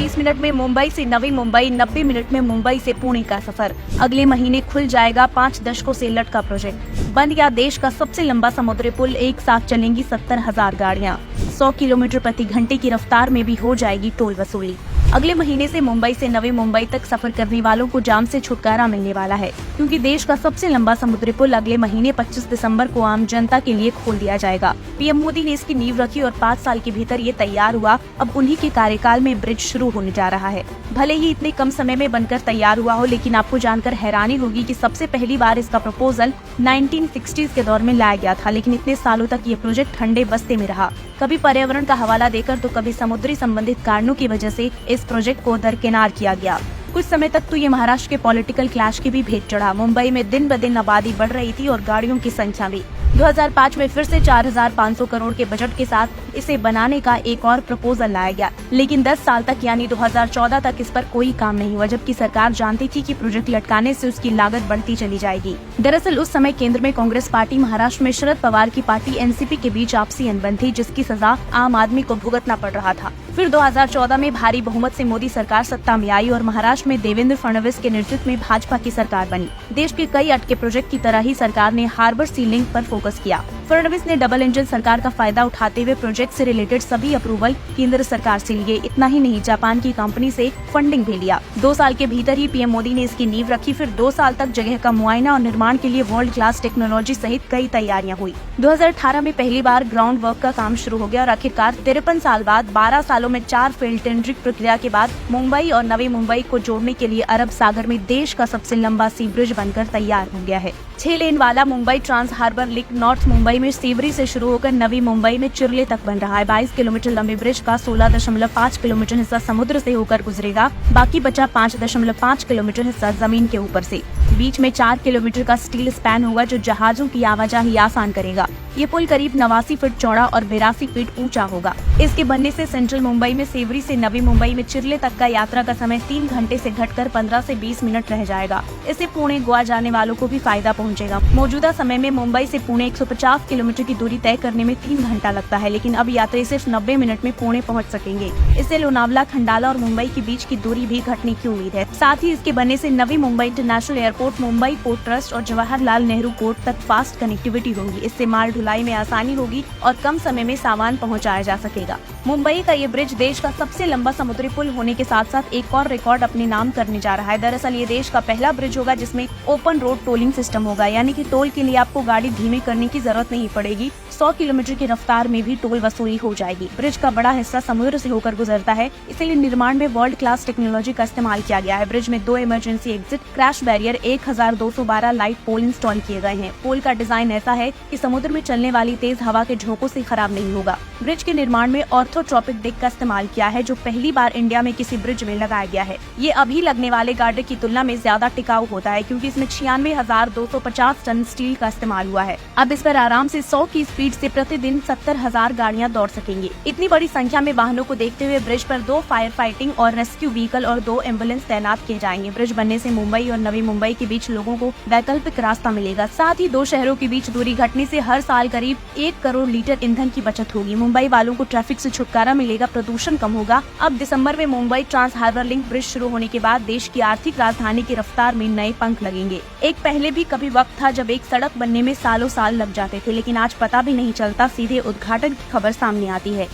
20 minute में मुंबई से Navi Mumbai, 90 minute में मुंबई से पुणे का सफर। अगले महीने खुल जाएगा 5 दशकों से लटका प्रोजेक्ट। बन गया देश का सबसे लंबा समुद्री पुल, एक साथ चलेंगी 70,000 गाड़ियाँ। 100 किलोमीटर प्रति घंटे की रफ्तार में भी हो जाएगी टोल वसूली। अगले महीने से मुंबई से नवी मुंबई तक सफर करने वालों को जाम से छुटकारा मिलने वाला है, क्योंकि देश का सबसे लंबा समुद्री पुल अगले महीने 25 दिसंबर को आम जनता के लिए खोल दिया जाएगा। पीएम मोदी ने इसकी नींव रखी और 5 साल के भीतर ये तैयार हुआ। अब उन्हीं के कार्यकाल में ब्रिज शुरू होने जा रहा है। भले ही इतने कम समय में बनकर तैयार हुआ हो, लेकिन आपको जानकर हैरानी होगी कि सबसे पहली बार इसका प्रपोजल 1960s के दौर में लाया गया था, लेकिन इतने सालों तक ये प्रोजेक्ट ठंडे बस्ते में रहा। कभी पर्यावरण का हवाला देकर तो कभी समुद्री संबंधित कारणों की वजह से इस प्रोजेक्ट को दरकिनार किया गया। कुछ समय तक तो ये महाराष्ट्र के पॉलिटिकल क्लैश की भी भेंट चढ़ा। मुंबई में दिन ब दिन आबादी बढ़ रही थी और गाड़ियों की संख्या भी। 2005 में फिर से 4,500 करोड़ के बजट के साथ इसे बनाने का एक और प्रपोजल लाया गया, लेकिन 10 साल तक यानी 2014 तक इस पर कोई काम नहीं हुआ, जबकि सरकार जानती थी कि प्रोजेक्ट लटकाने से उसकी लागत बढ़ती चली जाएगी। दरअसल उस समय केंद्र में कांग्रेस पार्टी, महाराष्ट्र में शरद पवार की पार्टी एनसीपी के बीच आपसी अनबन थी, जिसकी सजा आम आदमी को भुगतना पड़ रहा था। फिर 2014 में भारी बहुमत से मोदी सरकार सत्ता में आई और महाराष्ट्र में देवेंद्र फडणवीस के नेतृत्व में भाजपा की सरकार बनी। देश के कई अटके प्रोजेक्ट की तरह ही सरकार ने हार्बर सी लिंक पर फोकस किया। फडणवीस ने डबल इंजन सरकार का फायदा उठाते हुए प्रोजेक्ट से रिलेटेड सभी अप्रूवल केंद्र सरकार से लिए। इतना ही नहीं, जापान की कंपनी से फंडिंग भी लिया। 2 साल के भीतर ही पीएम मोदी ने इसकी नींव रखी। फिर 2 साल तक जगह का मुआयना और निर्माण के लिए वर्ल्ड क्लास टेक्नोलॉजी सहित कई तैयारियां हुई। 2018 में पहली बार ग्राउंड वर्क का काम शुरू हो गया और आखिरकार 53 साल बाद 12 सालों में 4 फेल्ड टेंडरिंग प्रक्रिया के बाद मुंबई और नवी मुंबई को जोड़ने के लिए अरब सागर में देश का सबसे लंबा सी ब्रिज बनकर तैयार हो गया है। 6 लेन वाला Mumbai trans harbour link north Mumbai में सीवरी से शुरू होकर नवी मुंबई में चिरले तक बन रहा है। 22 किलोमीटर लंबे ब्रिज का 16.5 किलोमीटर हिस्सा समुद्र से होकर गुजरेगा, बाकी बचा 5.5 किलोमीटर हिस्सा जमीन के ऊपर से। बीच में 4 किलोमीटर का स्टील स्पैन होगा, जो जहाजों की आवाजाही आसान करेगा। ये पुल करीब 89 फीट चौड़ा और 82 फीट ऊंचा होगा। इसके बनने से सेंट्रल मुंबई में सेवरी से नवी मुंबई में चिरले तक का यात्रा का समय 3 घंटे से घटकर 15 से 20 मिनट रह जाएगा। इससे पुणे गोवा जाने वालों को भी फायदा पहुंचेगा। मौजूदा समय में मुंबई से पुणे 150 किलोमीटर की दूरी तय करने में 3 घंटा लगता है, लेकिन अब यात्री सिर्फ 90 मिनट में पुणे पहुंच सकेंगे। इससे लोनावला, खंडाला और मुंबई के बीच की दूरी भी घटने की उम्मीद है। साथ ही इसके बनने से Navi Mumbai international airport, Mumbai port trust और जवाहरलाल नेहरू पोर्ट तक फास्ट कनेक्टिविटी होगी। इससे माल ढुलाई में आसानी होगी और कम समय में सामान पहुंचाया जा सकेगा। मुंबई का ये ब्रिज देश का सबसे लंबा समुद्री पुल होने के साथ साथ एक और रिकॉर्ड अपने नाम करने जा रहा है। दरअसल ये देश का पहला ब्रिज होगा जिसमें ओपन रोड टोलिंग सिस्टम होगा, यानी कि टोल के लिए आपको गाड़ी धीमी करने की जरूरत नहीं पड़ेगी। 100 किलोमीटर की रफ्तार में भी टोल वसूली हो जाएगी। ब्रिज का बड़ा हिस्सा समुद्र से होकर गुजरता है, इसलिए निर्माण में वर्ल्ड क्लास टेक्नोलॉजी का इस्तेमाल किया गया है। ब्रिज में 2 emergency exit, crash barrier, 1212 light pole install किए गए हैं। पोल का डिजाइन ऐसा है कि समुद्र में चलने वाली तेज हवा के झोंकों से खराब नहीं होगा। ब्रिज के निर्माण में ऑर्थोट्रॉपिक डेक का इस्तेमाल किया है, जो पहली बार इंडिया में किसी ब्रिज में लगाया गया है। ये अभी लगने वाले गार्डर की तुलना में ज्यादा टिकाऊ होता है, क्योंकि इसमें 96,250 टन स्टील का इस्तेमाल हुआ है। अब इस पर आराम से 100 की स्पीड से प्रतिदिन 70,000 गाड़ियां दौड़ सकेंगी। इतनी बड़ी संख्या में वाहनों को देखते हुए ब्रिज पर 2 फायर फाइटिंग और रेस्क्यू व्हीकल और 2 एम्बुलेंस तैनात किए जाएंगे। ब्रिज बनने से मुंबई और नवी मुंबई के बीच लोगों को वैकल्पिक रास्ता मिलेगा। साथ ही 2 शहरों के बीच दूरी घटने से हर साल करीब 1 करोड़ लीटर ईंधन की बचत होगी। मुंबई वालों को ट्रैफिक से छुटकारा मिलेगा, प्रदूषण कम होगा। अब दिसंबर में Mumbai trans harbour link bridge शुरू होने के बाद देश की आर्थिक राजधानी की रफ्तार में नए पंख लगेंगे। एक पहले भी कभी वक्त था जब एक सड़क बनने में सालों साल लग जाते थे, लेकिन आज पता भी नहीं चलता, सीधे उद्घाटन की खबर सामने आती है।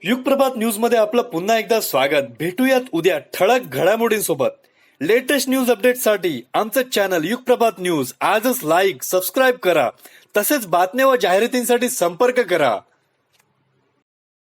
युगप्रभात न्यूज मध्ये आपलं पुन्हा एकदा स्वागत। भेटूयात उद्या ठळक घडामोडींसोबत। लेटेस्ट न्यूज अपडेटसाठी आमचं चॅनल युगप्रभात न्यूज आजच लाईक, सबस्क्राईब करा। तसेच बातम्या व जाहिरातींसाठी संपर्क करा